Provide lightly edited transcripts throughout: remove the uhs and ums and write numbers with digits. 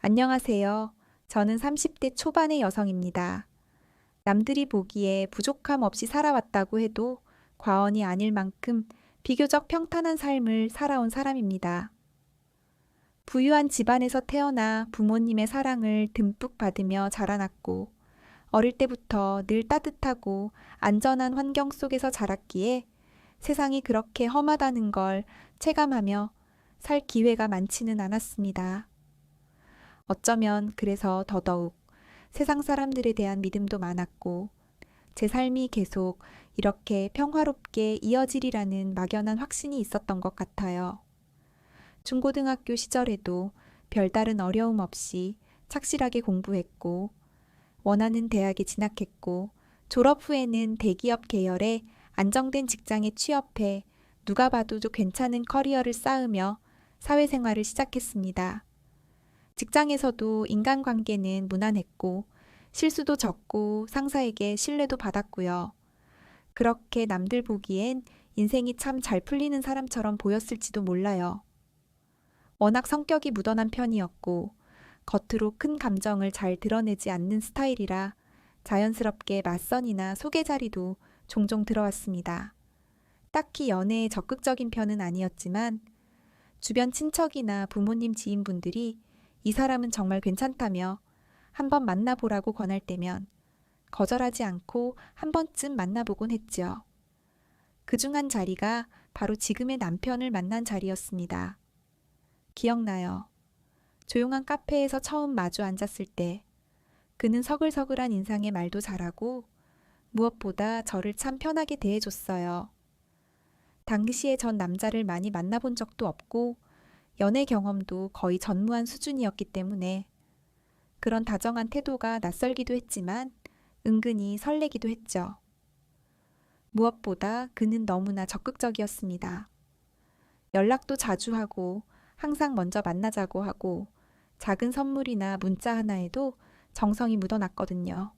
안녕하세요. 저는 30대 초반의 여성입니다. 남들이 보기에 부족함 없이 살아왔다고 해도 과언이 아닐 만큼 비교적 평탄한 삶을 살아온 사람입니다. 부유한 집안에서 태어나 부모님의 사랑을 듬뿍 받으며 자라났고, 어릴 때부터 늘 따뜻하고 안전한 환경 속에서 자랐기에 세상이 그렇게 험하다는 걸 체감하며 살 기회가 많지는 않았습니다. 어쩌면 그래서 더더욱 세상 사람들에 대한 믿음도 많았고, 제 삶이 계속 이렇게 평화롭게 이어지리라는 막연한 확신이 있었던 것 같아요. 중고등학교 시절에도 별다른 어려움 없이 착실하게 공부했고, 원하는 대학에 진학했고, 졸업 후에는 대기업 계열의 안정된 직장에 취업해 누가 봐도 괜찮은 커리어를 쌓으며 사회생활을 시작했습니다. 직장에서도 인간관계는 무난했고, 실수도 적고 상사에게 신뢰도 받았고요. 그렇게 남들 보기엔 인생이 참 잘 풀리는 사람처럼 보였을지도 몰라요. 워낙 성격이 무던한 편이었고, 겉으로 큰 감정을 잘 드러내지 않는 스타일이라 자연스럽게 맞선이나 소개 자리도 종종 들어왔습니다. 딱히 연애에 적극적인 편은 아니었지만, 주변 친척이나 부모님 지인분들이 이 사람은 정말 괜찮다며 한번 만나보라고 권할 때면 거절하지 않고 한 번쯤 만나보곤 했죠. 그중 한 자리가 바로 지금의 남편을 만난 자리였습니다. 기억나요. 조용한 카페에서 처음 마주 앉았을 때 그는 서글서글한 인상에 말도 잘하고 무엇보다 저를 참 편하게 대해줬어요. 당시에 전 남자를 많이 만나본 적도 없고 연애 경험도 거의 전무한 수준이었기 때문에 그런 다정한 태도가 낯설기도 했지만 은근히 설레기도 했죠. 무엇보다 그는 너무나 적극적이었습니다. 연락도 자주 하고 항상 먼저 만나자고 하고 작은 선물이나 문자 하나에도 정성이 묻어났거든요.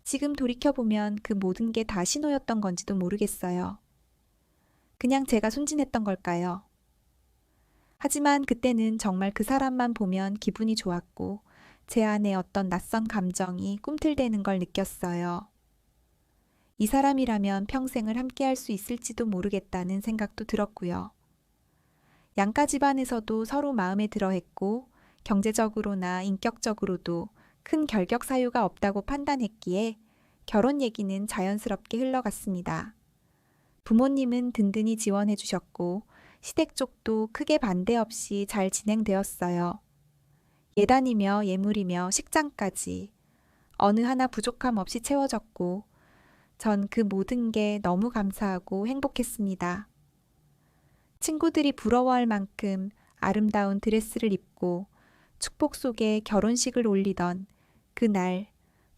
지금 돌이켜보면 그 모든 게 다 신호였던 건지도 모르겠어요. 그냥 제가 순진했던 걸까요? 하지만 그때는 정말 그 사람만 보면 기분이 좋았고 제 안에 어떤 낯선 감정이 꿈틀대는 걸 느꼈어요. 이 사람이라면 평생을 함께할 수 있을지도 모르겠다는 생각도 들었고요. 양가 집안에서도 서로 마음에 들어 했고 경제적으로나 인격적으로도 큰 결격 사유가 없다고 판단했기에 결혼 얘기는 자연스럽게 흘러갔습니다. 부모님은 든든히 지원해 주셨고 시댁 쪽도 크게 반대 없이 잘 진행되었어요. 예단이며 예물이며 식장까지 어느 하나 부족함 없이 채워졌고 전 그 모든 게 너무 감사하고 행복했습니다. 친구들이 부러워할 만큼 아름다운 드레스를 입고 축복 속에 결혼식을 올리던 그날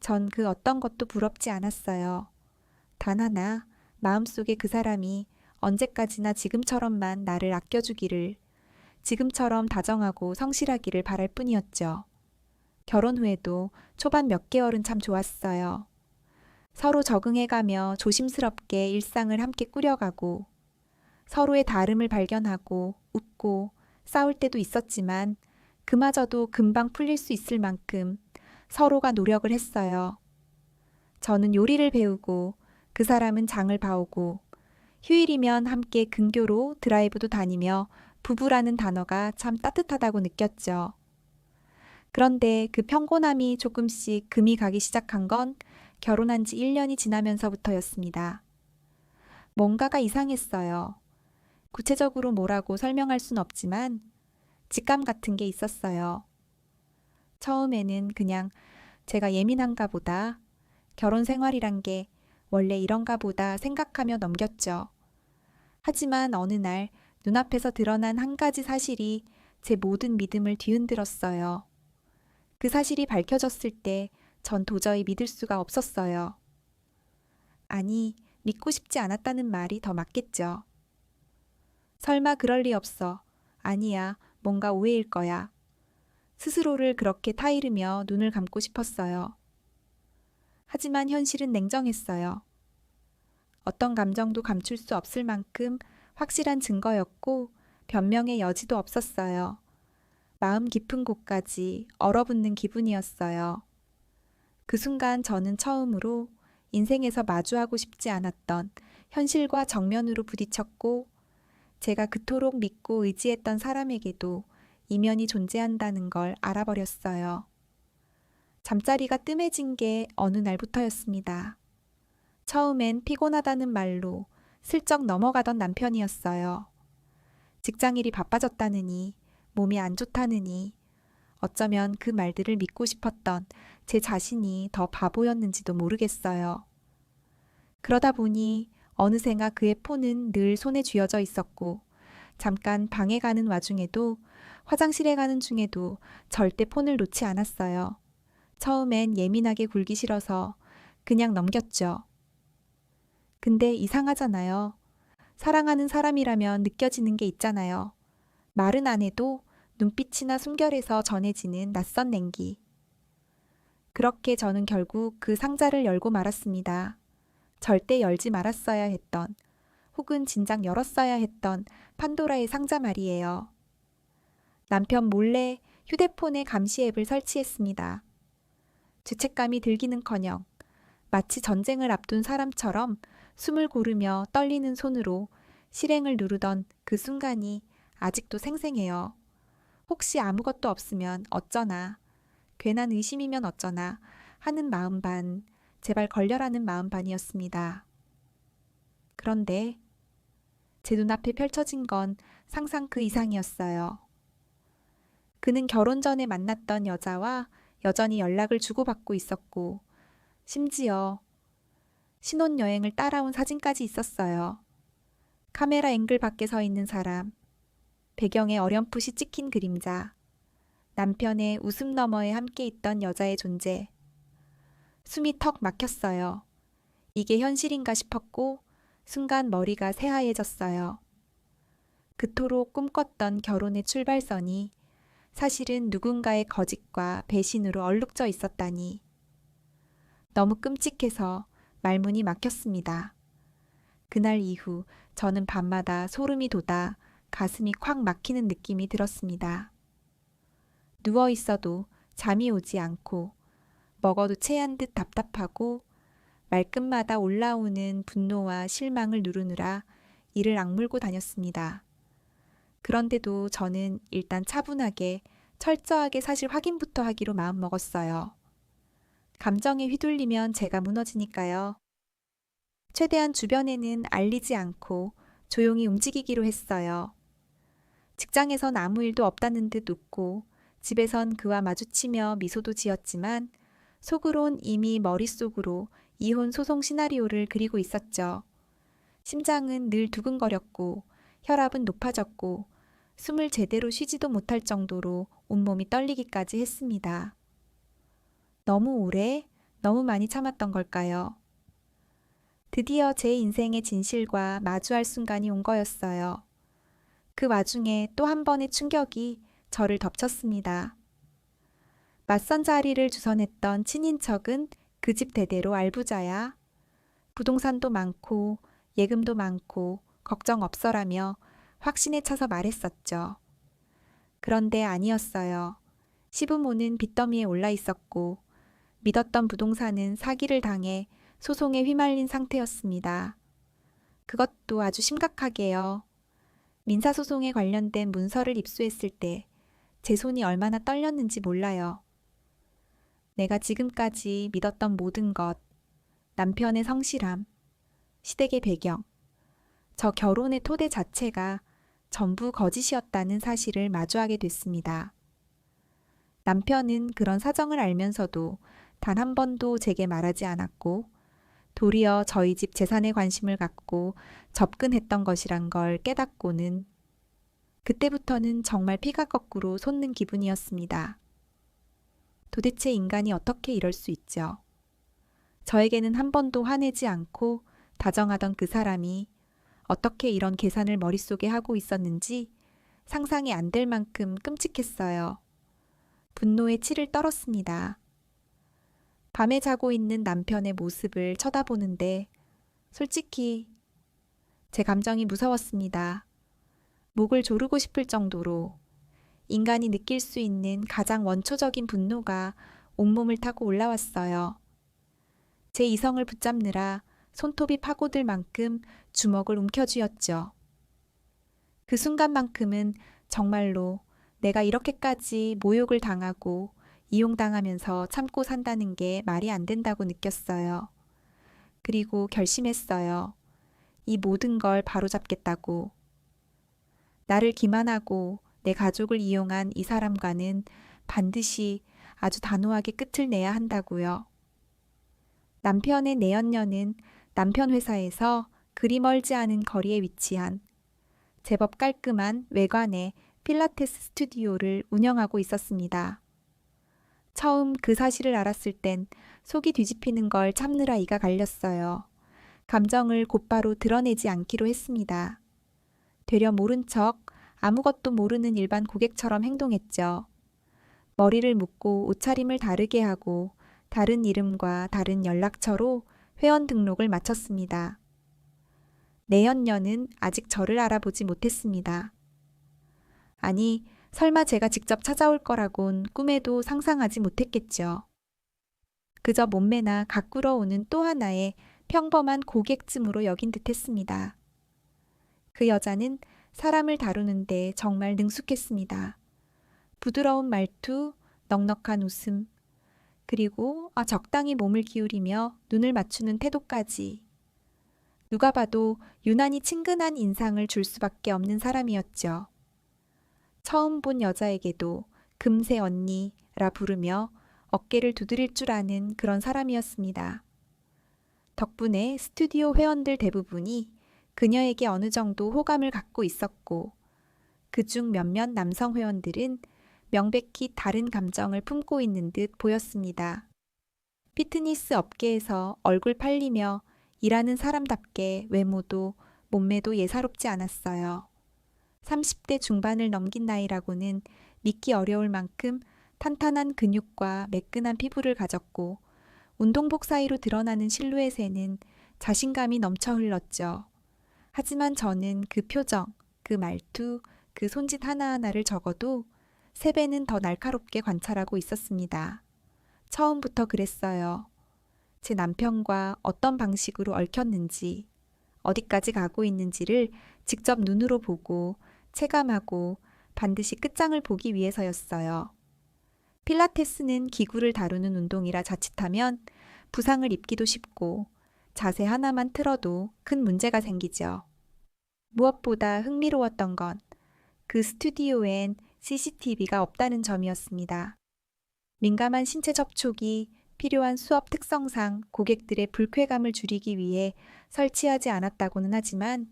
전 그 어떤 것도 부럽지 않았어요. 단 하나 마음속에 그 사람이 언제까지나 지금처럼만 나를 아껴주기를, 지금처럼 다정하고 성실하기를 바랄 뿐이었죠. 결혼 후에도 초반 몇 개월은 참 좋았어요. 서로 적응해가며 조심스럽게 일상을 함께 꾸려가고 서로의 다름을 발견하고 웃고 싸울 때도 있었지만 그마저도 금방 풀릴 수 있을 만큼 서로가 노력을 했어요. 저는 요리를 배우고 그 사람은 장을 봐오고 휴일이면 함께 근교로 드라이브도 다니며 부부라는 단어가 참 따뜻하다고 느꼈죠. 그런데 그 평온함이 조금씩 금이 가기 시작한 건 결혼한 지 1년이 지나면서부터였습니다. 뭔가가 이상했어요. 구체적으로 뭐라고 설명할 순 없지만 직감 같은 게 있었어요. 처음에는 그냥 제가 예민한가 보다, 결혼 생활이란 게 원래 이런가 보다 생각하며 넘겼죠. 하지만 어느 날 눈앞에서 드러난 한 가지 사실이 제 모든 믿음을 뒤흔들었어요. 그 사실이 밝혀졌을 때 전 도저히 믿을 수가 없었어요. 아니, 믿고 싶지 않았다는 말이 더 맞겠죠. 설마 그럴 리 없어. 아니야, 뭔가 오해일 거야. 스스로를 그렇게 타이르며 눈을 감고 싶었어요. 하지만 현실은 냉정했어요. 어떤 감정도 감출 수 없을 만큼 확실한 증거였고 변명의 여지도 없었어요. 마음 깊은 곳까지 얼어붙는 기분이었어요. 그 순간 저는 처음으로 인생에서 마주하고 싶지 않았던 현실과 정면으로 부딪혔고, 제가 그토록 믿고 의지했던 사람에게도 이면이 존재한다는 걸 알아버렸어요. 잠자리가 뜸해진 게 어느 날부터였습니다. 처음엔 피곤하다는 말로 슬쩍 넘어가던 남편이었어요. 직장일이 바빠졌다느니, 몸이 안 좋다느니, 어쩌면 그 말들을 믿고 싶었던 제 자신이 더 바보였는지도 모르겠어요. 그러다 보니 어느새가 그의 폰은 늘 손에 쥐어져 있었고, 잠깐 방에 가는 와중에도, 화장실에 가는 중에도 절대 폰을 놓지 않았어요. 처음엔 예민하게 굴기 싫어서 그냥 넘겼죠. 근데 이상하잖아요. 사랑하는 사람이라면 느껴지는 게 있잖아요. 말은 안 해도 눈빛이나 숨결에서 전해지는 낯선 냉기. 그렇게 저는 결국 그 상자를 열고 말았습니다. 절대 열지 말았어야 했던, 혹은 진작 열었어야 했던 판도라의 상자 말이에요. 남편 몰래 휴대폰에 감시 앱을 설치했습니다. 죄책감이 들기는커녕 마치 전쟁을 앞둔 사람처럼 숨을 고르며 떨리는 손으로 실행을 누르던 그 순간이 아직도 생생해요. 혹시 아무것도 없으면 어쩌나, 괜한 의심이면 어쩌나 하는 마음 반, 제발 걸려라는 마음 반이었습니다. 그런데 제 눈앞에 펼쳐진 건 상상 그 이상이었어요. 그는 결혼 전에 만났던 여자와 여전히 연락을 주고받고 있었고, 심지어 신혼여행을 따라온 사진까지 있었어요. 카메라 앵글 밖에 서 있는 사람, 배경에 어렴풋이 찍힌 그림자, 남편의 웃음 너머에 함께 있던 여자의 존재. 숨이 턱 막혔어요. 이게 현실인가 싶었고, 순간 머리가 새하얘졌어요. 그토록 꿈꿨던 결혼의 출발선이 사실은 누군가의 거짓과 배신으로 얼룩져 있었다니. 너무 끔찍해서 말문이 막혔습니다. 그날 이후 저는 밤마다 소름이 돋아 가슴이 콱 막히는 느낌이 들었습니다. 누워 있어도 잠이 오지 않고, 먹어도 체한 듯 답답하고, 말끝마다 올라오는 분노와 실망을 누르느라 이를 악물고 다녔습니다. 그런데도 저는 일단 차분하게, 철저하게 사실 확인부터 하기로 마음먹었어요. 감정에 휘둘리면 제가 무너지니까요. 최대한 주변에는 알리지 않고 조용히 움직이기로 했어요. 직장에선 아무 일도 없다는 듯 웃고, 집에선 그와 마주치며 미소도 지었지만, 속으론 이미 머릿속으로 이혼 소송 시나리오를 그리고 있었죠. 심장은 늘 두근거렸고, 혈압은 높아졌고, 숨을 제대로 쉬지도 못할 정도로 온몸이 떨리기까지 했습니다. 너무 오래, 너무 많이 참았던 걸까요? 드디어 제 인생의 진실과 마주할 순간이 온 거였어요. 그 와중에 또 한 번의 충격이 저를 덮쳤습니다. 맞선 자리를 주선했던 친인척은 그 집 대대로 알부자야. 부동산도 많고 예금도 많고 걱정 없어라며 확신에 차서 말했었죠. 그런데 아니었어요. 시부모는 빚더미에 올라 있었고, 믿었던 부동산은 사기를 당해 소송에 휘말린 상태였습니다. 그것도 아주 심각하게요. 민사소송에 관련된 문서를 입수했을 때 제 손이 얼마나 떨렸는지 몰라요. 내가 지금까지 믿었던 모든 것, 남편의 성실함, 시댁의 배경, 저 결혼의 토대 자체가 전부 거짓이었다는 사실을 마주하게 됐습니다. 남편은 그런 사정을 알면서도 단 한 번도 제게 말하지 않았고, 도리어 저희 집 재산에 관심을 갖고 접근했던 것이란 걸 깨닫고는 그때부터는 정말 피가 거꾸로 솟는 기분이었습니다. 도대체 인간이 어떻게 이럴 수 있죠? 저에게는 한 번도 화내지 않고 다정하던 그 사람이 어떻게 이런 계산을 머릿속에 하고 있었는지 상상이 안 될 만큼 끔찍했어요. 분노에 치를 떨었습니다. 밤에 자고 있는 남편의 모습을 쳐다보는데 솔직히 제 감정이 무서웠습니다. 목을 조르고 싶을 정도로 인간이 느낄 수 있는 가장 원초적인 분노가 온몸을 타고 올라왔어요. 제 이성을 붙잡느라 손톱이 파고들 만큼 주먹을 움켜쥐었죠. 그 순간만큼은 정말로 내가 이렇게까지 모욕을 당하고 이용당하면서 참고 산다는 게 말이 안 된다고 느꼈어요. 그리고 결심했어요. 이 모든 걸 바로잡겠다고. 나를 기만하고 내 가족을 이용한 이 사람과는 반드시 아주 단호하게 끝을 내야 한다고요. 남편의 내연녀는 남편 회사에서 그리 멀지 않은 거리에 위치한 제법 깔끔한 외관의 필라테스 스튜디오를 운영하고 있었습니다. 처음 그 사실을 알았을 땐 속이 뒤집히는 걸 참느라 이가 갈렸어요. 감정을 곧바로 드러내지 않기로 했습니다. 되려 모른 척 아무것도 모르는 일반 고객처럼 행동했죠. 머리를 묶고 옷차림을 다르게 하고 다른 이름과 다른 연락처로 회원 등록을 마쳤습니다. 내연녀는 아직 저를 알아보지 못했습니다. 아니, 설마 제가 직접 찾아올 거라곤 꿈에도 상상하지 못했겠죠. 그저 몸매나 가꾸러 오는 또 하나의 평범한 고객쯤으로 여긴 듯 했습니다. 그 여자는 사람을 다루는데 정말 능숙했습니다. 부드러운 말투, 넉넉한 웃음, 그리고 적당히 몸을 기울이며 눈을 맞추는 태도까지. 누가 봐도 유난히 친근한 인상을 줄 수밖에 없는 사람이었죠. 처음 본 여자에게도 금세 언니라 부르며 어깨를 두드릴 줄 아는 그런 사람이었습니다. 덕분에 스튜디오 회원들 대부분이 그녀에게 어느 정도 호감을 갖고 있었고, 그중 몇몇 남성 회원들은 명백히 다른 감정을 품고 있는 듯 보였습니다. 피트니스 업계에서 얼굴 팔리며 일하는 사람답게 외모도 몸매도 예사롭지 않았어요. 30대 중반을 넘긴 나이라고는 믿기 어려울 만큼 탄탄한 근육과 매끈한 피부를 가졌고 운동복 사이로 드러나는 실루엣에는 자신감이 넘쳐 흘렀죠. 하지만 저는 그 표정, 그 말투, 그 손짓 하나하나를 적어도 3배는 더 날카롭게 관찰하고 있었습니다. 처음부터 그랬어요. 제 남편과 어떤 방식으로 얽혔는지, 어디까지 가고 있는지를 직접 눈으로 보고 체감하고 반드시 끝장을 보기 위해서였어요. 필라테스는 기구를 다루는 운동이라 자칫하면 부상을 입기도 쉽고 자세 하나만 틀어도 큰 문제가 생기죠. 무엇보다 흥미로웠던 건 그 스튜디오엔 CCTV가 없다는 점이었습니다. 민감한 신체 접촉이 필요한 수업 특성상 고객들의 불쾌감을 줄이기 위해 설치하지 않았다고는 하지만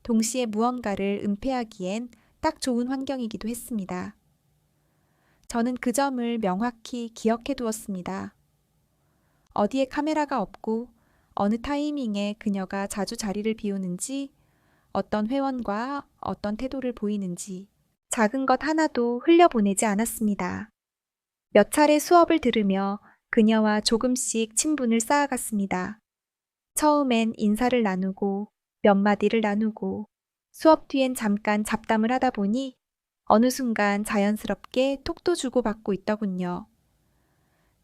동시에 무언가를 은폐하기엔 딱 좋은 환경이기도 했습니다. 저는 그 점을 명확히 기억해 두었습니다. 어디에 카메라가 없고 어느 타이밍에 그녀가 자주 자리를 비우는지, 어떤 회원과 어떤 태도를 보이는지 작은 것 하나도 흘려보내지 않았습니다. 몇 차례 수업을 들으며 그녀와 조금씩 친분을 쌓아갔습니다. 처음엔 인사를 나누고 몇 마디를 나누고 수업 뒤엔 잠깐 잡담을 하다 보니 어느 순간 자연스럽게 톡도 주고받고 있더군요.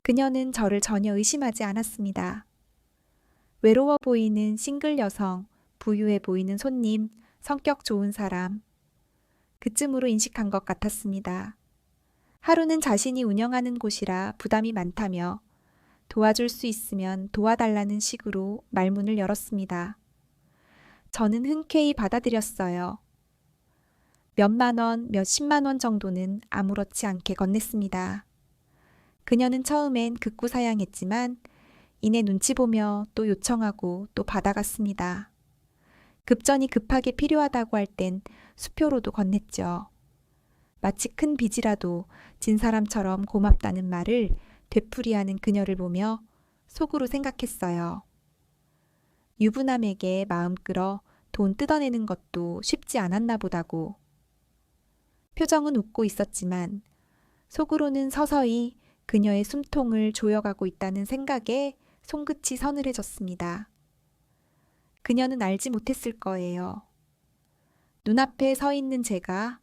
그녀는 저를 전혀 의심하지 않았습니다. 외로워 보이는 싱글 여성, 부유해 보이는 손님, 성격 좋은 사람. 그쯤으로 인식한 것 같았습니다. 하루는 자신이 운영하는 곳이라 부담이 많다며 도와줄 수 있으면 도와달라는 식으로 말문을 열었습니다. 저는 흔쾌히 받아들였어요. 몇만 원, 몇십만 원 정도는 아무렇지 않게 건넸습니다. 그녀는 처음엔 극구사양했지만 이내 눈치 보며 또 요청하고 또 받아갔습니다. 급전이 급하게 필요하다고 할 땐 수표로도 건넸죠. 마치 큰 빚이라도 진 사람처럼 고맙다는 말을 되풀이하는 그녀를 보며 속으로 생각했어요. 유부남에게 마음 끌어 돈 뜯어내는 것도 쉽지 않았나 보다고. 표정은 웃고 있었지만 속으로는 서서히 그녀의 숨통을 조여가고 있다는 생각에 손끝이 서늘해졌습니다. 그녀는 알지 못했을 거예요. 눈앞에 서 있는 제가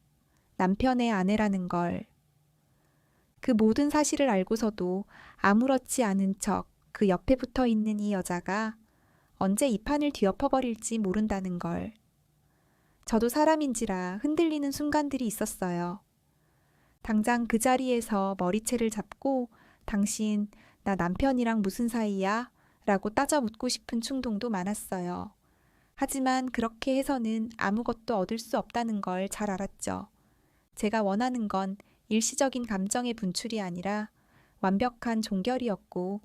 남편의 아내라는 걸. 그 모든 사실을 알고서도 아무렇지 않은 척 그 옆에 붙어 있는 이 여자가 언제 이 판을 뒤엎어버릴지 모른다는 걸. 저도 사람인지라 흔들리는 순간들이 있었어요. 당장 그 자리에서 머리채를 잡고 당신 나 남편이랑 무슨 사이야? 라고 따져 묻고 싶은 충동도 많았어요. 하지만 그렇게 해서는 아무것도 얻을 수 없다는 걸 잘 알았죠. 제가 원하는 건 일시적인 감정의 분출이 아니라 완벽한 종결이었고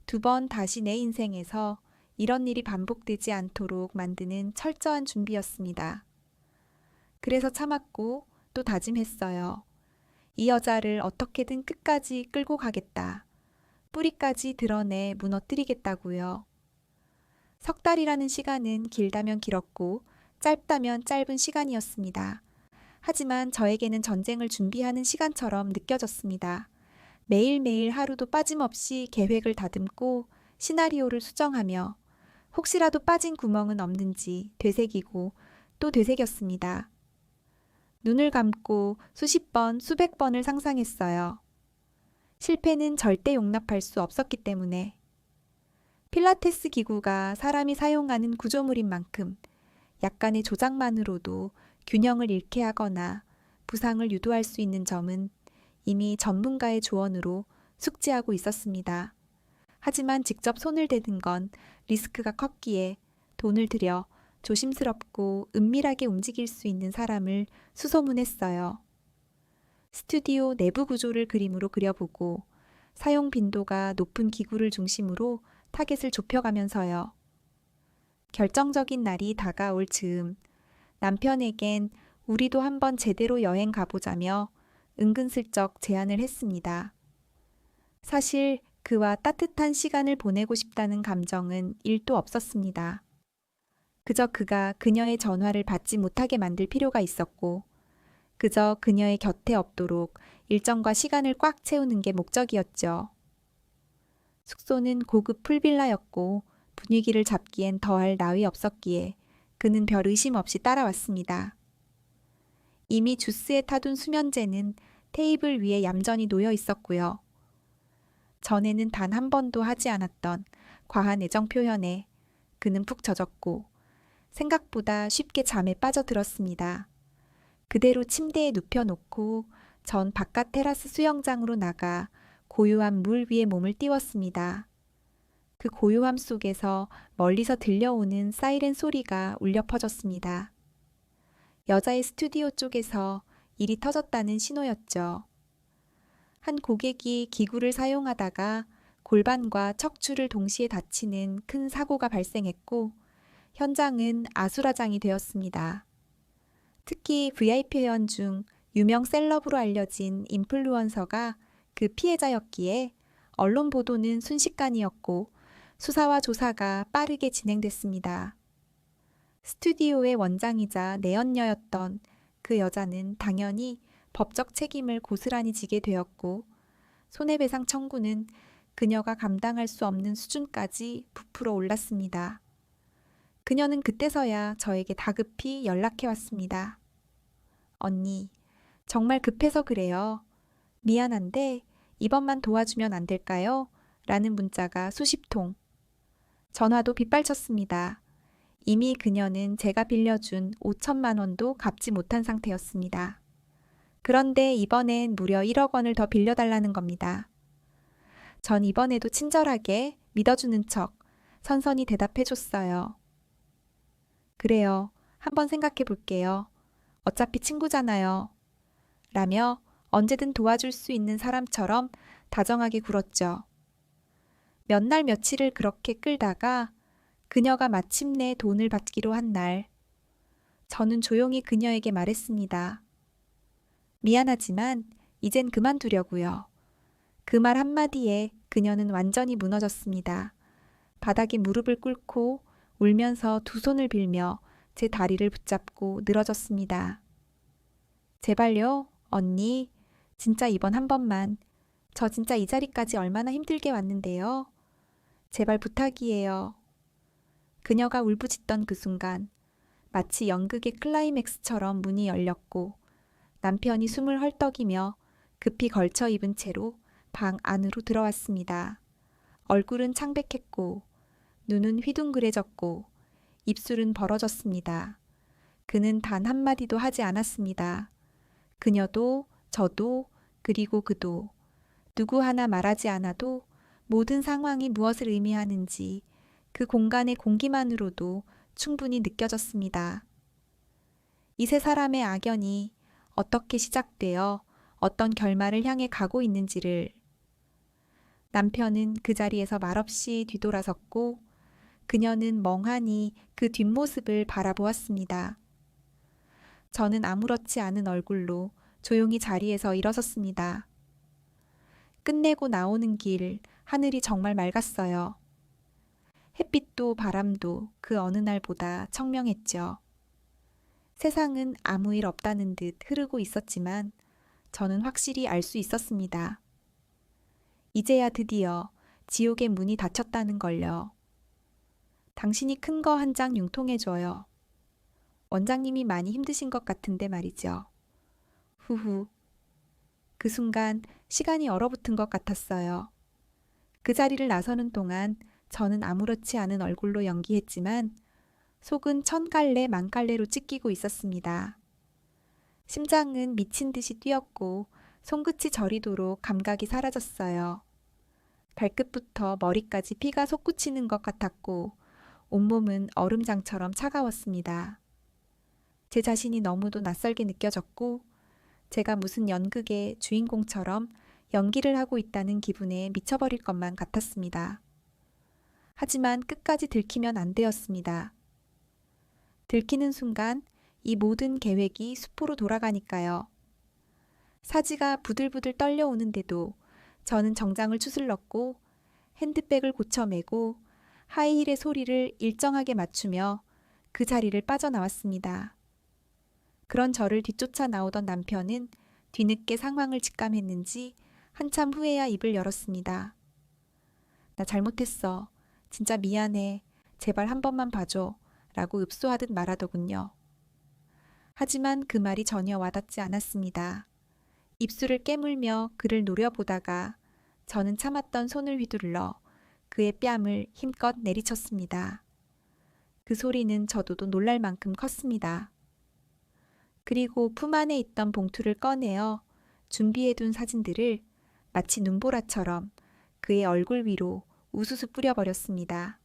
2번 다시 내 인생에서 이런 일이 반복되지 않도록 만드는 철저한 준비였습니다. 그래서 참았고 또 다짐했어요. 이 여자를 어떻게든 끝까지 끌고 가겠다. 뿌리까지 드러내 무너뜨리겠다고요. 3달이라는 시간은 길다면 길었고 짧다면 짧은 시간이었습니다. 하지만 저에게는 전쟁을 준비하는 시간처럼 느껴졌습니다. 매일매일 하루도 빠짐없이 계획을 다듬고 시나리오를 수정하며 혹시라도 빠진 구멍은 없는지 되새기고 또 되새겼습니다. 눈을 감고 수십 번, 수백 번을 상상했어요. 실패는 절대 용납할 수 없었기 때문에. 필라테스 기구가 사람이 사용하는 구조물인 만큼 약간의 조작만으로도 균형을 잃게 하거나 부상을 유도할 수 있는 점은 이미 전문가의 조언으로 숙지하고 있었습니다. 하지만 직접 손을 대는 건 리스크가 컸기에 돈을 들여 조심스럽고 은밀하게 움직일 수 있는 사람을 수소문했어요. 스튜디오 내부 구조를 그림으로 그려보고 사용 빈도가 높은 기구를 중심으로 타겟을 좁혀가면서요. 결정적인 날이 다가올 즈음 남편에겐 우리도 한번 제대로 여행 가보자며 은근슬쩍 제안을 했습니다. 사실 그와 따뜻한 시간을 보내고 싶다는 감정은 1도 없었습니다. 그저 그가 그녀의 전화를 받지 못하게 만들 필요가 있었고 그저 그녀의 곁에 없도록 일정과 시간을 꽉 채우는 게 목적이었죠. 숙소는 고급 풀빌라였고 분위기를 잡기엔 더할 나위 없었기에 그는 별 의심 없이 따라왔습니다. 이미 주스에 타둔 수면제는 테이블 위에 얌전히 놓여 있었고요. 전에는 단 한 번도 하지 않았던 과한 애정 표현에 그는 푹 젖었고 생각보다 쉽게 잠에 빠져들었습니다. 그대로 침대에 눕혀놓고 전 바깥 테라스 수영장으로 나가 고요한 물 위에 몸을 띄웠습니다. 그 고요함 속에서 멀리서 들려오는 사이렌 소리가 울려 퍼졌습니다. 여자의 스튜디오 쪽에서 일이 터졌다는 신호였죠. 한 고객이 기구를 사용하다가 골반과 척추를 동시에 다치는 큰 사고가 발생했고 현장은 아수라장이 되었습니다. 특히 VIP 회원 중 유명 셀럽으로 알려진 인플루언서가 그 피해자였기에 언론 보도는 순식간이었고 수사와 조사가 빠르게 진행됐습니다. 스튜디오의 원장이자 내연녀였던 그 여자는 당연히 법적 책임을 고스란히 지게 되었고 손해배상 청구는 그녀가 감당할 수 없는 수준까지 부풀어 올랐습니다. 그녀는 그때서야 저에게 다급히 연락해 왔습니다. 언니, 정말 급해서 그래요. 미안한데 이번만 도와주면 안 될까요? 라는 문자가 수십 통. 전화도 빗발쳤습니다. 이미 그녀는 제가 빌려준 5천만 원도 갚지 못한 상태였습니다. 그런데 이번엔 무려 1억 원을 더 빌려달라는 겁니다. 전 이번에도 친절하게 믿어주는 척 선선히 대답해줬어요. 그래요. 한번 생각해 볼게요. 어차피 친구잖아요. 라며 언제든 도와줄 수 있는 사람처럼 다정하게 굴었죠. 몇 날 며칠을 그렇게 끌다가 그녀가 마침내 돈을 받기로 한 날, 저는 조용히 그녀에게 말했습니다. 미안하지만 이젠 그만두려고요. 그 말 한마디에 그녀는 완전히 무너졌습니다. 바닥에 무릎을 꿇고 울면서 두 손을 빌며 제 다리를 붙잡고 늘어졌습니다. 제발요, 언니. 진짜 이번 한 번만. 저 진짜 이 자리까지 얼마나 힘들게 왔는데요. 제발 부탁이에요. 그녀가 울부짖던 그 순간 마치 연극의 클라이맥스처럼 문이 열렸고 남편이 숨을 헐떡이며 급히 걸쳐 입은 채로 방 안으로 들어왔습니다. 얼굴은 창백했고 눈은 휘둥그레졌고 입술은 벌어졌습니다. 그는 단 한마디도 하지 않았습니다. 그녀도 저도 그리고 그도 누구 하나 말하지 않아도 모든 상황이 무엇을 의미하는지 그 공간의 공기만으로도 충분히 느껴졌습니다. 이 세 사람의 악연이 어떻게 시작되어 어떤 결말을 향해 가고 있는지를 남편은 그 자리에서 말없이 뒤돌아섰고 그녀는 멍하니 그 뒷모습을 바라보았습니다. 저는 아무렇지 않은 얼굴로 조용히 자리에서 일어섰습니다. 끝내고 나오는 길 하늘이 정말 맑았어요. 햇빛도 바람도 그 어느 날보다 청명했죠. 세상은 아무 일 없다는 듯 흐르고 있었지만 저는 확실히 알 수 있었습니다. 이제야 드디어 지옥의 문이 닫혔다는 걸요. 당신이 큰 거 한 장 융통해줘요. 원장님이 많이 힘드신 것 같은데 말이죠. 후후. 그 순간 시간이 얼어붙은 것 같았어요. 그 자리를 나서는 동안 저는 아무렇지 않은 얼굴로 연기했지만 속은 천갈래 만갈래로 찢기고 있었습니다. 심장은 미친 듯이 뛰었고 손끝이 저리도록 감각이 사라졌어요. 발끝부터 머리까지 피가 솟구치는 것 같았고 온몸은 얼음장처럼 차가웠습니다. 제 자신이 너무도 낯설게 느껴졌고 제가 무슨 연극의 주인공처럼 연기를 하고 있다는 기분에 미쳐버릴 것만 같았습니다. 하지만 끝까지 들키면 안 되었습니다. 들키는 순간 이 모든 계획이 수포로 돌아가니까요. 사지가 부들부들 떨려오는데도 저는 정장을 추슬렀고 핸드백을 고쳐매고 하이힐의 소리를 일정하게 맞추며 그 자리를 빠져나왔습니다. 그런 저를 뒤쫓아 나오던 남편은 뒤늦게 상황을 직감했는지 한참 후에야 입을 열었습니다. 나 잘못했어. 진짜 미안해. 제발 한 번만 봐줘. 라고 읍소하듯 말하더군요. 하지만 그 말이 전혀 와닿지 않았습니다. 입술을 깨물며 그를 노려보다가 저는 참았던 손을 휘둘러 그의 뺨을 힘껏 내리쳤습니다. 그 소리는 저도 놀랄 만큼 컸습니다. 그리고 품 안에 있던 봉투를 꺼내어 준비해둔 사진들을 마치 눈보라처럼 그의 얼굴 위로 우수수 뿌려버렸습니다.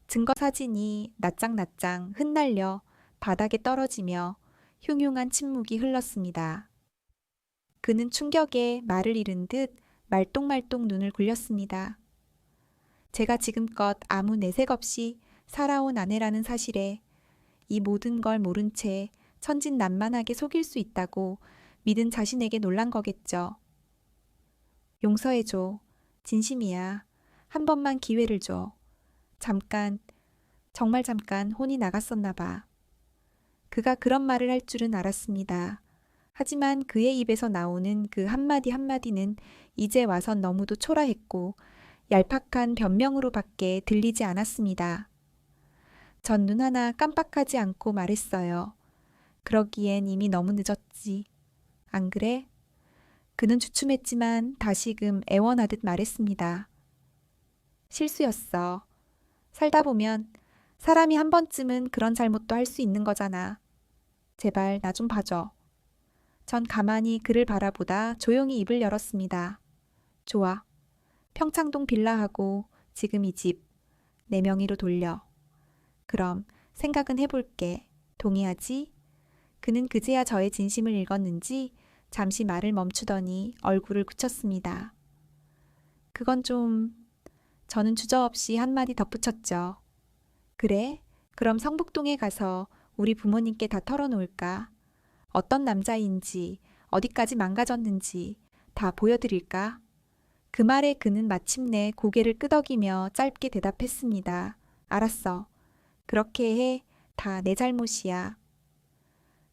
증거 사진이 낯장낯장 흩날려 바닥에 떨어지며 흉흉한 침묵이 흘렀습니다. 그는 충격에 말을 잃은 듯 말똥말똥 눈을 굴렸습니다. 제가 지금껏 아무 내색 없이 살아온 아내라는 사실에 이 모든 걸 모른 채 천진난만하게 속일 수 있다고 믿은 자신에게 놀란 거겠죠. 용서해줘. 진심이야. 한 번만 기회를 줘. 잠깐, 정말 잠깐 혼이 나갔었나 봐. 그가 그런 말을 할 줄은 알았습니다. 하지만 그의 입에서 나오는 그 한마디 한마디는 이제 와선 너무도 초라했고 얄팍한 변명으로밖에 들리지 않았습니다. 전 눈 하나 깜빡하지 않고 말했어요. 그러기엔 이미 너무 늦었지. 안 그래? 그는 주춤했지만 다시금 애원하듯 말했습니다. 실수였어. 살다 보면 사람이 한 번쯤은 그런 잘못도 할 수 있는 거잖아. 제발 나 좀 봐줘. 전 가만히 그를 바라보다 조용히 입을 열었습니다. 좋아. 평창동 빌라하고 지금 이 집 내 명의로 돌려. 그럼 생각은 해볼게. 동의하지? 그는 그제야 저의 진심을 읽었는지 잠시 말을 멈추더니 얼굴을 굳혔습니다. 그건 좀... 저는 주저없이 한마디 덧붙였죠. 그래? 그럼 성북동에 가서 우리 부모님께 다 털어놓을까? 어떤 남자인지, 어디까지 망가졌는지 다 보여드릴까? 그 말에 그는 마침내 고개를 끄덕이며 짧게 대답했습니다. 알았어. 그렇게 해. 다 내 잘못이야.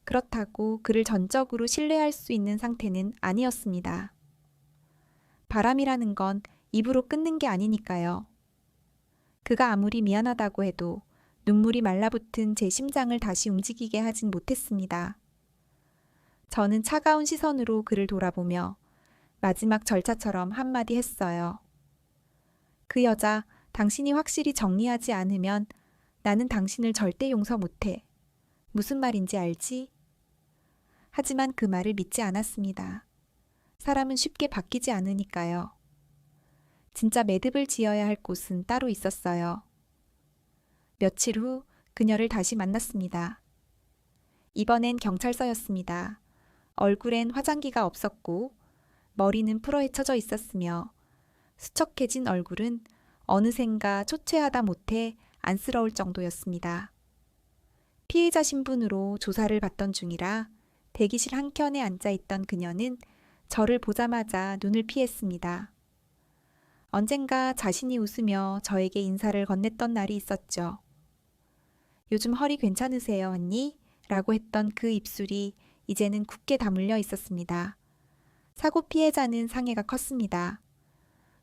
그렇다고 그를 전적으로 신뢰할 수 있는 상태는 아니었습니다. 바람이라는 건 입으로 끊는 게 아니니까요. 그가 아무리 미안하다고 해도 눈물이 말라붙은 제 심장을 다시 움직이게 하진 못했습니다. 저는 차가운 시선으로 그를 돌아보며 마지막 절차처럼 한마디 했어요. 그 여자, 당신이 확실히 정리하지 않으면 나는 당신을 절대 용서 못해. 무슨 말인지 알지? 하지만 그 말을 믿지 않았습니다. 사람은 쉽게 바뀌지 않으니까요. 진짜 매듭을 지어야 할 곳은 따로 있었어요. 며칠 후 그녀를 다시 만났습니다. 이번엔 경찰서였습니다. 얼굴엔 화장기가 없었고 머리는 풀어헤쳐져 있었으며 수척해진 얼굴은 어느샌가 초췌하다 못해 안쓰러울 정도였습니다. 피해자 신분으로 조사를 받던 중이라 대기실 한켠에 앉아있던 그녀는 저를 보자마자 눈을 피했습니다. 언젠가 자신이 웃으며 저에게 인사를 건넸던 날이 있었죠. 요즘 허리 괜찮으세요, 언니? 라고 했던 그 입술이 이제는 굳게 다물려 있었습니다. 사고 피해자는 상해가 컸습니다.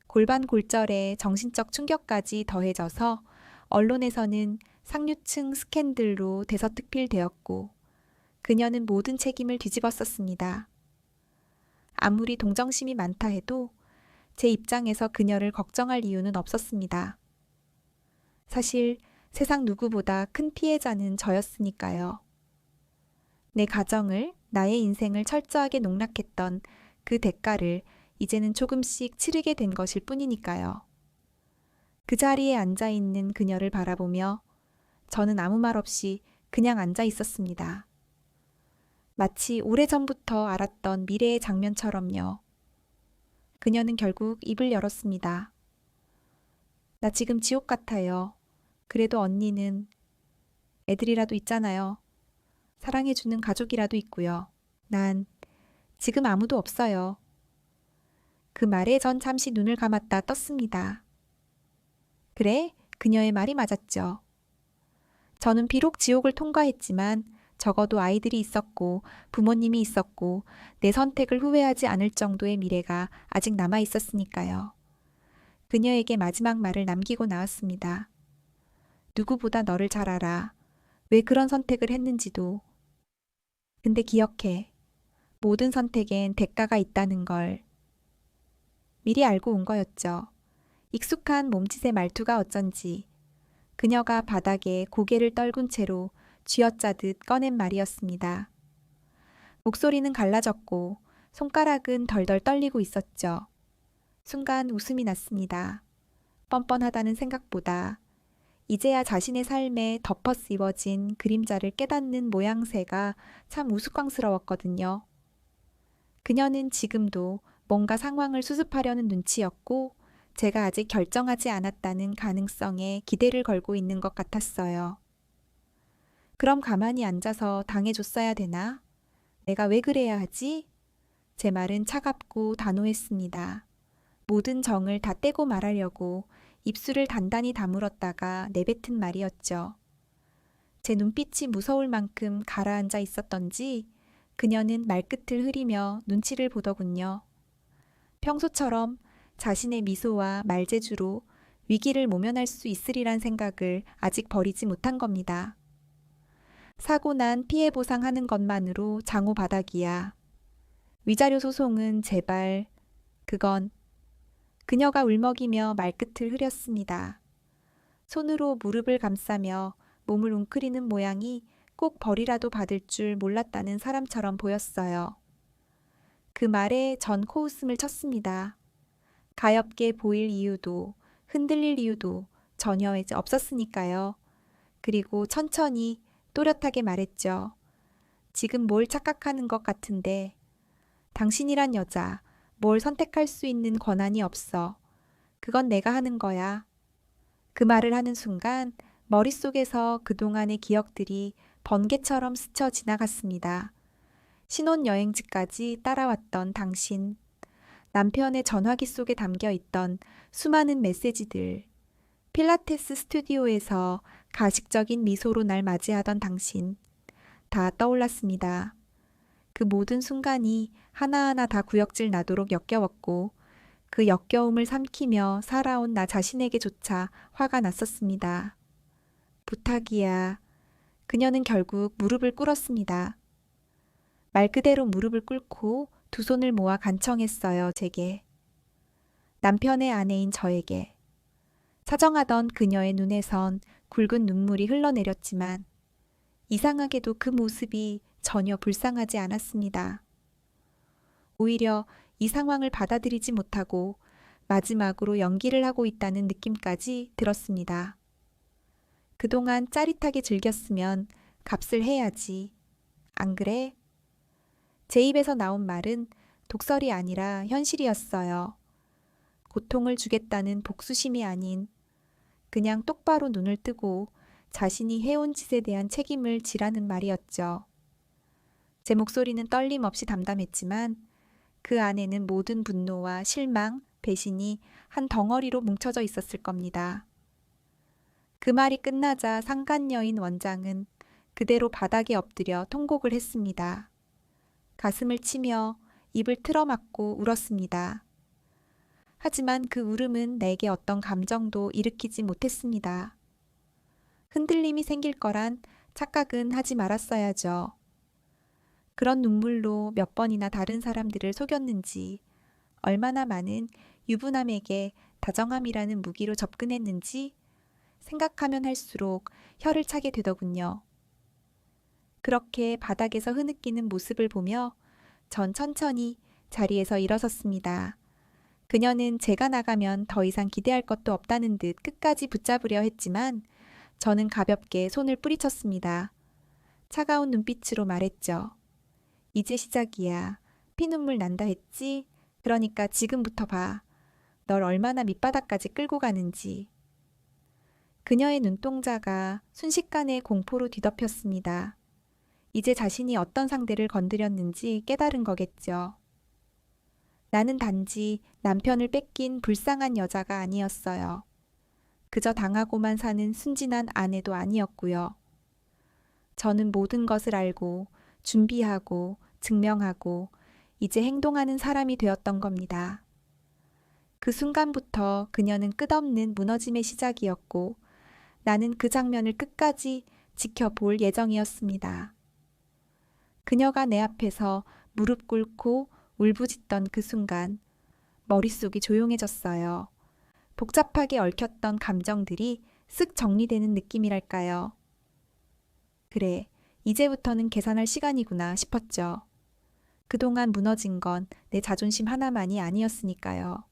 골반 골절에 정신적 충격까지 더해져서 언론에서는 상류층 스캔들로 대서특필되었고 그녀는 모든 책임을 뒤집었었습니다. 아무리 동정심이 많다 해도 제 입장에서 그녀를 걱정할 이유는 없었습니다. 사실 세상 누구보다 큰 피해자는 저였으니까요. 내 가정을, 나의 인생을 철저하게 농락했던 그 대가를 이제는 조금씩 치르게 된 것일 뿐이니까요. 그 자리에 앉아 있는 그녀를 바라보며 저는 아무 말 없이 그냥 앉아 있었습니다. 마치 오래전부터 알았던 미래의 장면처럼요. 그녀는 결국 입을 열었습니다. 나 지금 지옥 같아요. 그래도 언니는 애들이라도 있잖아요. 사랑해주는 가족이라도 있고요. 난 지금 아무도 없어요. 그 말에 전 잠시 눈을 감았다 떴습니다. 그래, 그녀의 말이 맞았죠. 저는 비록 지옥을 통과했지만 적어도 아이들이 있었고 부모님이 있었고 내 선택을 후회하지 않을 정도의 미래가 아직 남아 있었으니까요. 그녀에게 마지막 말을 남기고 나왔습니다. 누구보다 너를 잘 알아. 왜 그런 선택을 했는지도. 근데 기억해. 모든 선택엔 대가가 있다는 걸. 미리 알고 온 거였죠. 익숙한 몸짓의 말투가 어쩐지 그녀가 바닥에 고개를 떨군 채로 쥐어짜듯 꺼낸 말이었습니다. 목소리는 갈라졌고 손가락은 덜덜 떨리고 있었죠. 순간 웃음이 났습니다. 뻔뻔하다는 생각보다 이제야 자신의 삶에 덮어 씌워진 그림자를 깨닫는 모양새가 참 우스꽝스러웠거든요. 그녀는 지금도 뭔가 상황을 수습하려는 눈치였고 제가 아직 결정하지 않았다는 가능성에 기대를 걸고 있는 것 같았어요. 그럼 가만히 앉아서 당해줬어야 되나? 내가 왜 그래야 하지? 제 말은 차갑고 단호했습니다. 모든 정을 다 떼고 말하려고 입술을 단단히 다물었다가 내뱉은 말이었죠. 제 눈빛이 무서울 만큼 가라앉아 있었던지 그녀는 말끝을 흐리며 눈치를 보더군요. 평소처럼 자신의 미소와 말재주로 위기를 모면할 수 있으리란 생각을 아직 버리지 못한 겁니다. 사고 난 피해 보상하는 것만으로 장호 바닥이야. 위자료 소송은 제발, 그건. 그녀가 울먹이며 말끝을 흐렸습니다. 손으로 무릎을 감싸며 몸을 웅크리는 모양이 꼭 벌이라도 받을 줄 몰랐다는 사람처럼 보였어요. 그 말에 전 코웃음을 쳤습니다. 가엾게 보일 이유도 흔들릴 이유도 전혀 없었으니까요. 그리고 천천히 또렷하게 말했죠. 지금 뭘 착각하는 것 같은데 당신이란 여자 뭘 선택할 수 있는 권한이 없어. 그건 내가 하는 거야. 그 말을 하는 순간 머릿속에서 그동안의 기억들이 번개처럼 스쳐 지나갔습니다. 신혼여행지까지 따라왔던 당신, 남편의 전화기 속에 담겨 있던 수많은 메시지들, 필라테스 스튜디오에서 가식적인 미소로 날 맞이하던 당신, 다 떠올랐습니다. 그 모든 순간이 하나하나 다 구역질 나도록 역겨웠고 그 역겨움을 삼키며 살아온 나 자신에게조차 화가 났었습니다. 부탁이야. 그녀는 결국 무릎을 꿇었습니다. 말 그대로 무릎을 꿇고 두 손을 모아 간청했어요, 제게. 남편의 아내인 저에게. 사정하던 그녀의 눈에선 굵은 눈물이 흘러내렸지만 이상하게도 그 모습이 전혀 불쌍하지 않았습니다. 오히려 이 상황을 받아들이지 못하고 마지막으로 연기를 하고 있다는 느낌까지 들었습니다. 그동안 짜릿하게 즐겼으면 값을 해야지. 안 그래? 제 입에서 나온 말은 독설이 아니라 현실이었어요. 고통을 주겠다는 복수심이 아닌 그냥 똑바로 눈을 뜨고 자신이 해온 짓에 대한 책임을 지라는 말이었죠. 제 목소리는 떨림 없이 담담했지만 그 안에는 모든 분노와 실망, 배신이 한 덩어리로 뭉쳐져 있었을 겁니다. 그 말이 끝나자 상간녀인 원장은 그대로 바닥에 엎드려 통곡을 했습니다. 가슴을 치며 입을 틀어막고 울었습니다. 하지만 그 울음은 내게 어떤 감정도 일으키지 못했습니다. 흔들림이 생길 거란 착각은 하지 말았어야죠. 그런 눈물로 몇 번이나 다른 사람들을 속였는지, 얼마나 많은 유부남에게 다정함이라는 무기로 접근했는지 생각하면 할수록 혀를 차게 되더군요. 그렇게 바닥에서 흐느끼는 모습을 보며 전 천천히 자리에서 일어섰습니다. 그녀는 제가 나가면 더 이상 기대할 것도 없다는 듯 끝까지 붙잡으려 했지만 저는 가볍게 손을 뿌리쳤습니다. 차가운 눈빛으로 말했죠. 이제 시작이야. 피눈물 난다 했지? 그러니까 지금부터 봐. 널 얼마나 밑바닥까지 끌고 가는지. 그녀의 눈동자가 순식간에 공포로 뒤덮였습니다. 이제 자신이 어떤 상대를 건드렸는지 깨달은 거겠죠. 나는 단지 남편을 뺏긴 불쌍한 여자가 아니었어요. 그저 당하고만 사는 순진한 아내도 아니었고요. 저는 모든 것을 알고 준비하고 증명하고 이제 행동하는 사람이 되었던 겁니다. 그 순간부터 그녀는 끝없는 무너짐의 시작이었고 나는 그 장면을 끝까지 지켜볼 예정이었습니다. 그녀가 내 앞에서 무릎 꿇고 울부짖던 그 순간 머릿속이 조용해졌어요. 복잡하게 얽혔던 감정들이 쓱 정리되는 느낌이랄까요. 그래, 이제부터는 계산할 시간이구나 싶었죠. 그동안 무너진 건 내 자존심 하나만이 아니었으니까요.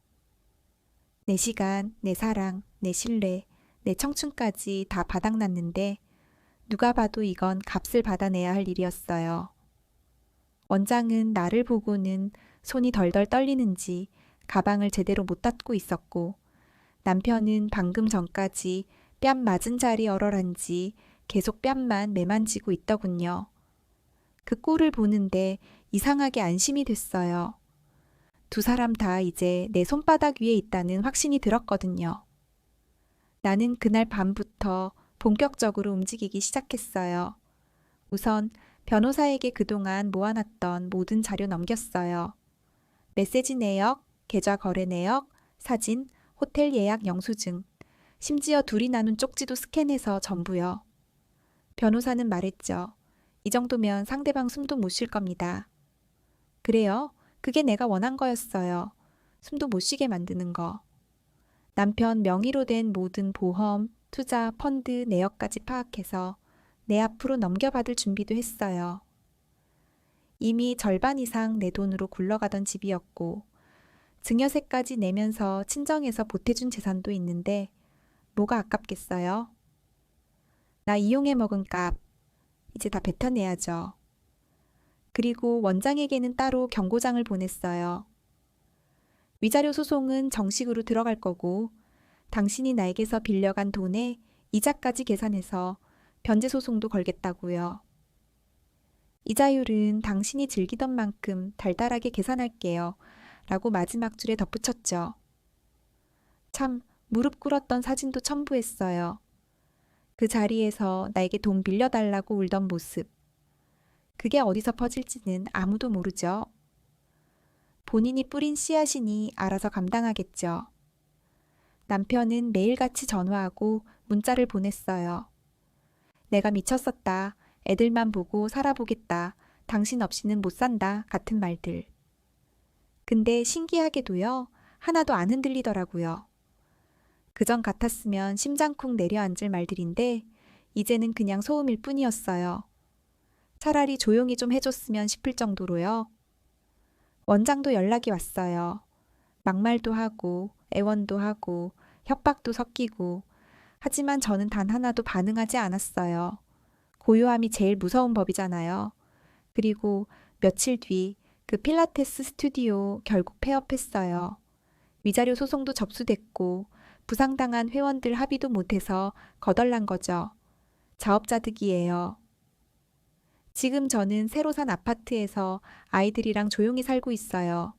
내 시간, 내 사랑, 내 신뢰, 내 청춘까지 다 바닥났는데 누가 봐도 이건 값을 받아내야 할 일이었어요. 원장은 나를 보고는 손이 덜덜 떨리는지 가방을 제대로 못 닫고 있었고 남편은 방금 전까지 뺨 맞은 자리 얼얼한지 계속 뺨만 매만지고 있더군요. 그 꼴을 보는데 이상하게 안심이 됐어요. 두 사람 다 이제 내 손바닥 위에 있다는 확신이 들었거든요. 나는 그날 밤부터 본격적으로 움직이기 시작했어요. 우선 변호사에게 그동안 모아놨던 모든 자료 넘겼어요. 메시지 내역, 계좌 거래 내역, 사진, 호텔 예약 영수증, 심지어 둘이 나눈 쪽지도 스캔해서 전부요. 변호사는 말했죠. 이 정도면 상대방 숨도 못 쉴 겁니다. 그래요? 그게 내가 원한 거였어요. 숨도 못 쉬게 만드는 거. 남편 명의로 된 모든 보험, 투자, 펀드 내역까지 파악해서 내 앞으로 넘겨받을 준비도 했어요. 이미 절반 이상 내 돈으로 굴러가던 집이었고 증여세까지 내면서 친정에서 보태준 재산도 있는데 뭐가 아깝겠어요? 나 이용해 먹은 값 이제 다 뱉어내야죠. 그리고 원장에게는 따로 경고장을 보냈어요. 위자료 소송은 정식으로 들어갈 거고 당신이 나에게서 빌려간 돈에 이자까지 계산해서 변제 소송도 걸겠다고요. 이자율은 당신이 즐기던 만큼 달달하게 계산할게요. 라고 마지막 줄에 덧붙였죠. 참 무릎 꿇었던 사진도 첨부했어요. 그 자리에서 나에게 돈 빌려달라고 울던 모습. 그게 어디서 퍼질지는 아무도 모르죠. 본인이 뿌린 씨앗이니 알아서 감당하겠죠. 남편은 매일같이 전화하고 문자를 보냈어요. 내가 미쳤었다. 애들만 보고 살아보겠다. 당신 없이는 못 산다 같은 말들. 근데 신기하게도요. 하나도 안 흔들리더라고요. 그전 같았으면 심장쿵 내려앉을 말들인데 이제는 그냥 소음일 뿐이었어요. 차라리 조용히 좀 해줬으면 싶을 정도로요. 원장도 연락이 왔어요. 막말도 하고 애원도 하고 협박도 섞이고 하지만 저는 단 하나도 반응하지 않았어요. 고요함이 제일 무서운 법이잖아요. 그리고 며칠 뒤 그 필라테스 스튜디오 결국 폐업했어요. 위자료 소송도 접수됐고 부상당한 회원들 합의도 못해서 거덜난 거죠. 자업자득이에요. 지금 저는 새로 산 아파트에서 아이들이랑 조용히 살고 있어요.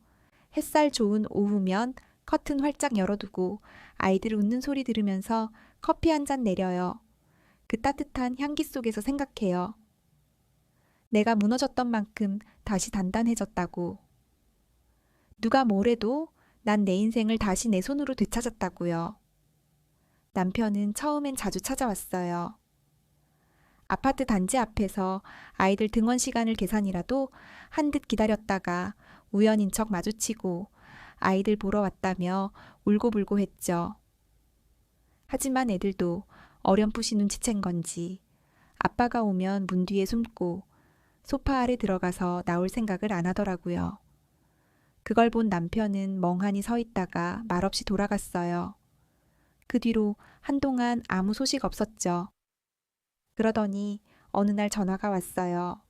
햇살 좋은 오후면 커튼 활짝 열어두고 아이들 웃는 소리 들으면서 커피 한 잔 내려요. 그 따뜻한 향기 속에서 생각해요. 내가 무너졌던 만큼 다시 단단해졌다고. 누가 뭐래도 난 내 인생을 다시 내 손으로 되찾았다고요. 남편은 처음엔 자주 찾아왔어요. 아파트 단지 앞에서 아이들 등원 시간을 계산이라도 한 듯 기다렸다가 우연인 척 마주치고 아이들 보러 왔다며 울고불고 했죠. 하지만 애들도 어렴풋이 눈치챈 건지 아빠가 오면 문 뒤에 숨고 소파 아래 들어가서 나올 생각을 안 하더라고요. 그걸 본 남편은 멍하니 서 있다가 말없이 돌아갔어요. 그 뒤로 한동안 아무 소식 없었죠. 그러더니 어느 날 전화가 왔어요.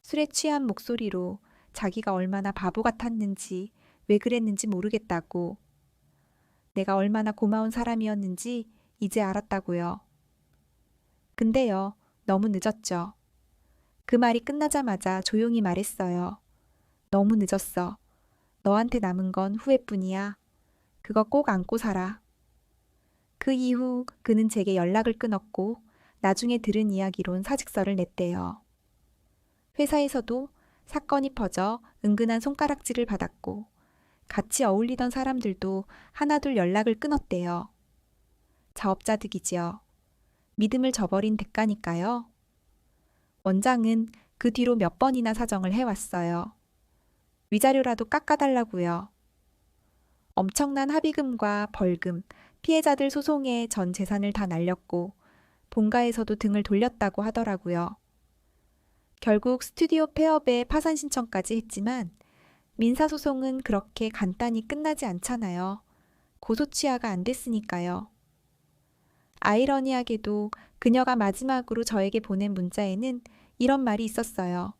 술에 취한 목소리로 자기가 얼마나 바보 같았는지 왜 그랬는지 모르겠다고. 내가 얼마나 고마운 사람이었는지 이제 알았다고요. 근데요, 너무 늦었죠. 그 말이 끝나자마자 조용히 말했어요. 너무 늦었어. 너한테 남은 건 후회뿐이야. 그거 꼭 안고 살아. 그 이후 그는 제게 연락을 끊었고 나중에 들은 이야기론 사직서를 냈대요. 회사에서도 사건이 퍼져 은근한 손가락질을 받았고 같이 어울리던 사람들도 하나둘 연락을 끊었대요. 자업자득이지요. 믿음을 저버린 대가니까요. 원장은 그 뒤로 몇 번이나 사정을 해왔어요. 위자료라도 깎아달라고요. 엄청난 합의금과 벌금, 피해자들 소송에 전 재산을 다 날렸고 본가에서도 등을 돌렸다고 하더라고요. 결국 스튜디오 폐업에 파산 신청까지 했지만 민사소송은 그렇게 간단히 끝나지 않잖아요. 고소취하가 안 됐으니까요. 아이러니하게도 그녀가 마지막으로 저에게 보낸 문자에는 이런 말이 있었어요.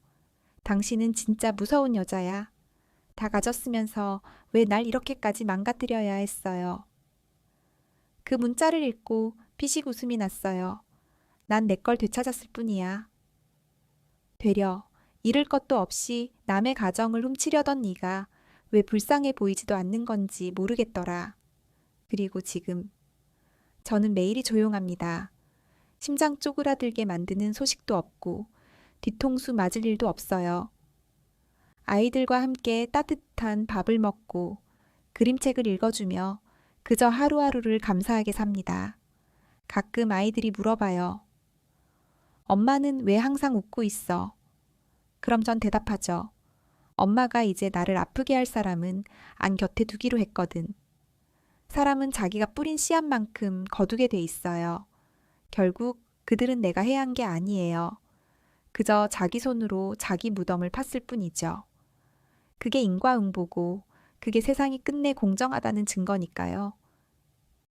당신은 진짜 무서운 여자야. 다 가졌으면서 왜 날 이렇게까지 망가뜨려야 했어요. 그 문자를 읽고 피식 웃음이 났어요. 난 내 걸 되찾았을 뿐이야. 되려 잃을 것도 없이 남의 가정을 훔치려던 네가 왜 불쌍해 보이지도 않는 건지 모르겠더라. 그리고 지금 저는 매일이 조용합니다. 심장 쪼그라들게 만드는 소식도 없고 뒤통수 맞을 일도 없어요. 아이들과 함께 따뜻한 밥을 먹고 그림책을 읽어주며 그저 하루하루를 감사하게 삽니다. 가끔 아이들이 물어봐요. 엄마는 왜 항상 웃고 있어? 그럼 전 대답하죠. 엄마가 이제 나를 아프게 할 사람은 안 곁에 두기로 했거든. 사람은 자기가 뿌린 씨앗만큼 거두게 돼 있어요. 결국 그들은 내가 해야 한 게 아니에요. 그저 자기 손으로 자기 무덤을 팠을 뿐이죠. 그게 인과응보고 그게 세상이 끝내 공정하다는 증거니까요.